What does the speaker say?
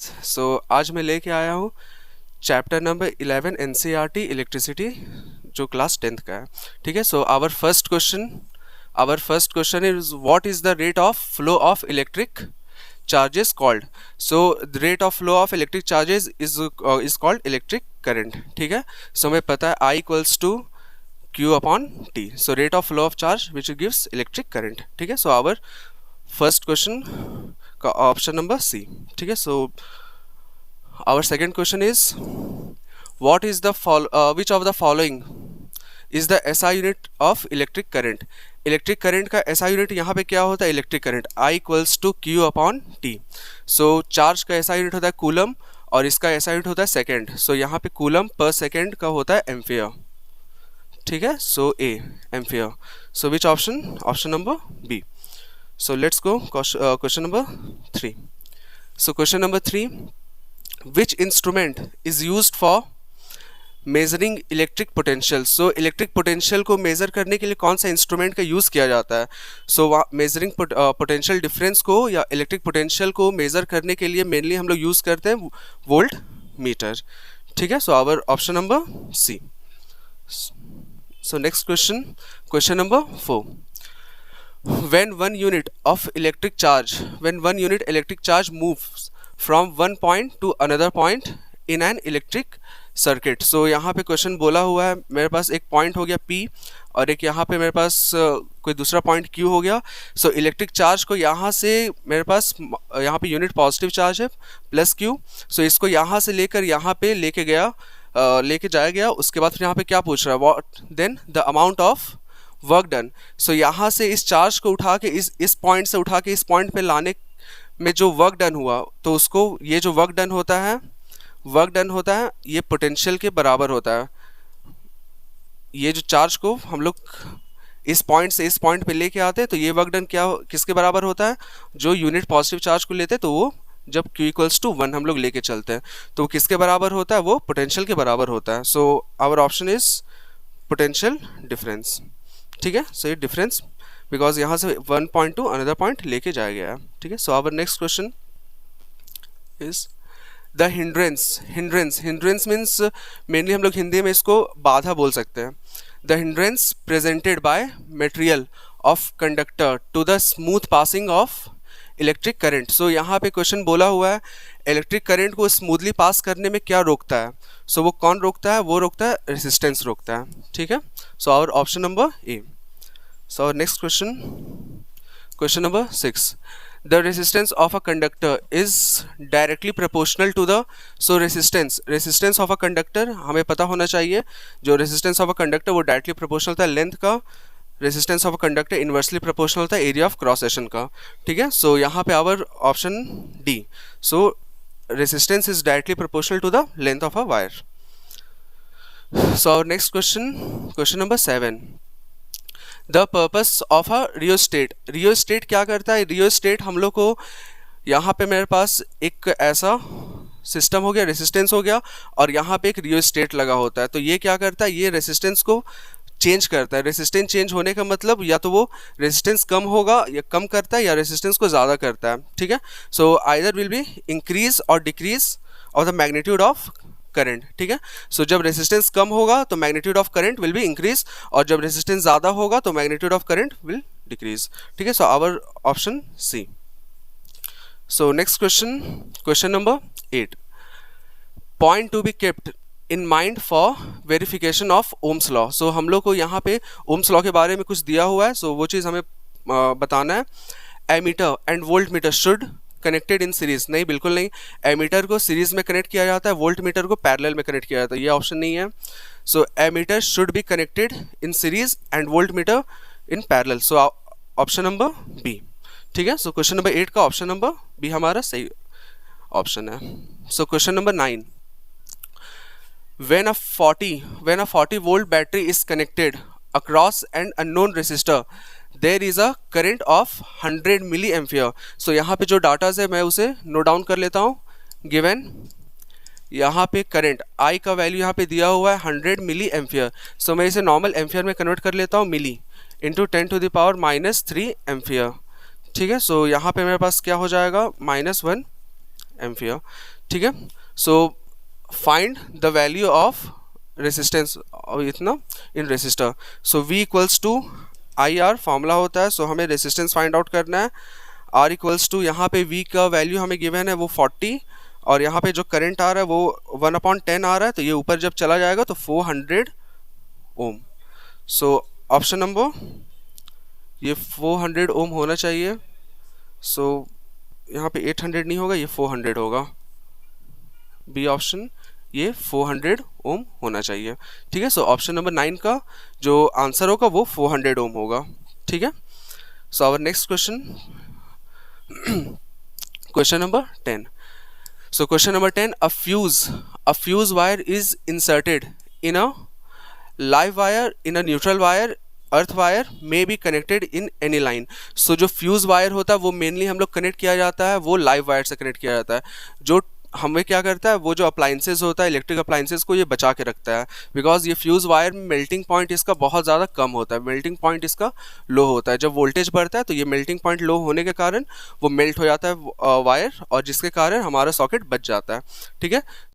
आज मैं लेके आया हूँ चैप्टर नंबर 11 एनसीईआरटी इलेक्ट्रिसिटी जो क्लास 10th का है। ठीक है, so our first question is what is the rate of flow of electric charges called. So the rate of flow of electric charges is called electric current. ठीक है, so हमें पता है I equals to Q upon T. So rate of flow of charge which gives electric current. ठीक है, so our first question का option number C. ठीक है, so our second question is what is the which of the following is the SI unit of electric current. Electric current का SI unit यहाँ पे क्या होता है, electric current I equals to Q upon T. So charge का SI unit होता है coulomb और इसका SI यूनिट होता है सेकेंड. सो यहाँ पे कूलम पर सेकेंड का होता है एम्फियर. ठीक है, so A ampere. So which option number B. So let's go question number 3. So question number 3, which instrument is used for measuring electric potential. So electric potential को measure करने के लिए कौन सा इंस्ट्रूमेंट का यूज़ किया जाता है. सो मेजरिंग पोटेंशियल डिफरेंस को या इलेक्ट्रिक पोटेंशियल को मेज़र करने के लिए मेनली हम लोग यूज़ करते हैं वोल्ट मीटर. ठीक है, so our option number C. So next question number 4. when one unit electric charge moves from one point to another point in an electric circuit. So यहाँ पे क्वेश्चन बोला हुआ है मेरे पास एक पॉइंट हो गया P और एक यहाँ पे मेरे पास कोई दूसरा पॉइंट Q हो गया. सो इलेक्ट्रिक चार्ज को यहाँ से मेरे पास यहाँ पे यूनिट पॉजिटिव चार्ज है प्लस Q. सो इसको यहाँ से लेकर यहाँ पे लेके जाया गया. उसके बाद फिर यहाँ पे क्या पूछ रहा है, what then the amount of work done. So यहाँ से इस चार्ज को उठा के इस पॉइंट से उठा के इस पॉइंट पे लाने में जो वर्क डन हुआ, तो उसको ये जो वर्क डन होता है ये पोटेंशियल के बराबर होता है. ये जो चार्ज को हम लोग इस पॉइंट से इस पॉइंट पे लेके आते हैं तो ये वर्क डन किसके बराबर होता है, जो यूनिट पॉजिटिव चार्ज को लेते हैं तो वो जब Q इक्वल्स टू 1 हम लोग लेके चलते हैं तो वो किसके बराबर होता है, वो पोटेंशियल के बराबर होता है. So our option is potential difference. ठीक है, सो ये डिफरेंस बिकॉज यहाँ से one point to another point लेके जाया गया है. ठीक है, so our next question is the hindrance means mainly हम लोग हिंदी में इसको बाधा बोल सकते हैं. The hindrance presented by material of conductor to the smooth passing of electric current. So यहाँ पे क्वेश्चन बोला हुआ है इलेक्ट्रिक करंट को स्मूथली पास करने में क्या रोकता है. सो वो कौन रोकता है, वो रोकता है रेसिस्टेंस रोकता है. ठीक है, so our option number A. So our next question number 6. The resistance of a conductor is directly proportional to the. so resistance of a conductor हमें पता होना चाहिए. जो resistance of a conductor वो directly proportional था length का. resistance of a conductor inversely proportional था area of cross section का. ठीक है, सो यहाँ पे आवर ऑप्शन डी. सो resistance is directly proportional to the length of a wire. so our next question number 7. The purpose of a rheostat क्या करता है. रियोस्टेट हम लोग को यहाँ पे मेरे पास एक ऐसा सिस्टम हो गया, रेसिस्टेंस हो गया और यहाँ पे एक रियोस्टेट लगा होता है. तो ये क्या करता है, ये रेसिस्टेंस को चेंज करता है. रेसिस्टेंस चेंज होने का मतलब या तो वो रेसिस्टेंस कम होगा या कम करता है या रेसिस्टेंस को ज़्यादा करता है. ठीक है, so either will be increase और decrease of the magnitude of current. ठीक है, सो जब रेसिस्टेंस कम होगा तो magnitude of current will be increase और जब रेसिस्टेंस ज़्यादा होगा तो magnitude of current will decrease. ठीक है, so our option C. So next question number 8. Point to be kept in mind for verification of Ohm's law. So हम लोग को यहाँ पे ओम्स लॉ के बारे में कुछ दिया हुआ है. सो वो चीज़ हमें बताना है. Ammeter and voltmeter should connected in series. नहीं, बिल्कुल नहीं. एमीटर को सीरीज में कनेक्ट किया जाता है, वोल्ट मीटर को पैरेलल में कनेक्ट किया जाता है. ये ऑप्शन नहीं है. So ammeter should be connected in series and voltmeter in parallel. So option number B. ठीक है, सो क्वेश्चन नंबर 8 का ऑप्शन नंबर बी हमारा सही ऑप्शन है. सो question number 9. when a 40 volt battery is connected across an unknown resistor there is a current of 100 milliampere. सो यहाँ पे जो datas है मैं उसे नोट डाउन कर लेता हूँ. गिवन यहाँ पे करंट I का वैल्यू यहाँ पे दिया हुआ है 100 मिली एम्फियर. सो मैं इसे नॉर्मल एम्फियर में कन्वर्ट कर लेता हूँ, मिली इंटू 10⁻³ एम्फियर. ठीक है, सो यहाँ पे मेरे पास क्या हो जाएगा -1 एम्पियर, ठीक है। So find the value of resistance इतना in resistor. So V equals to I R formula होता है। सो हमें रेसिस्टेंस फाइंड आउट करना है। R इक्वल्स टू यहाँ पे V का वैल्यू हमें गिवन है वो 40, और यहाँ पे जो करंट आ रहा है वो 1/10 आ रहा है, तो ये ऊपर जब चला जाएगा तो 400 ओम। सो ऑप्शन नंबर ये 400 ओम होना चाहिए। सो यहाँ पे 800 नहीं होगा, ये 400 होगा। बी ऑप्शन ये 400 ओम होना चाहिए, ठीक है। सो ऑप्शन नंबर 9 का जो आंसर होगा वो 400 ओम होगा, ठीक है। So our next question, question number 10। So question number 10, a fuse wire is inserted in a live wire, in a neutral wire, earth wire may be connected in any line। So जो fuse wire होता है वो mainly हम लोग connect किया जाता है वो live wire से कनेक्ट किया जाता है। जो हमें क्या करता है, वो जो अप्लाइंसेज होता है इलेक्ट्रिक अप्लाइंसेज को ये बचा के रखता है, बिकॉज ये फ्यूज़ वायर में मेल्टिंग पॉइंट इसका बहुत ज़्यादा कम होता है, मेल्टिंग पॉइंट इसका लो होता है। जब वोल्टेज बढ़ता है तो ये मेल्टिंग पॉइंट लो होने के कारण वो मेल्ट हो जाता है वायर, और जिसके कारण हमारा सॉकेट बच जाता है, ठीक है।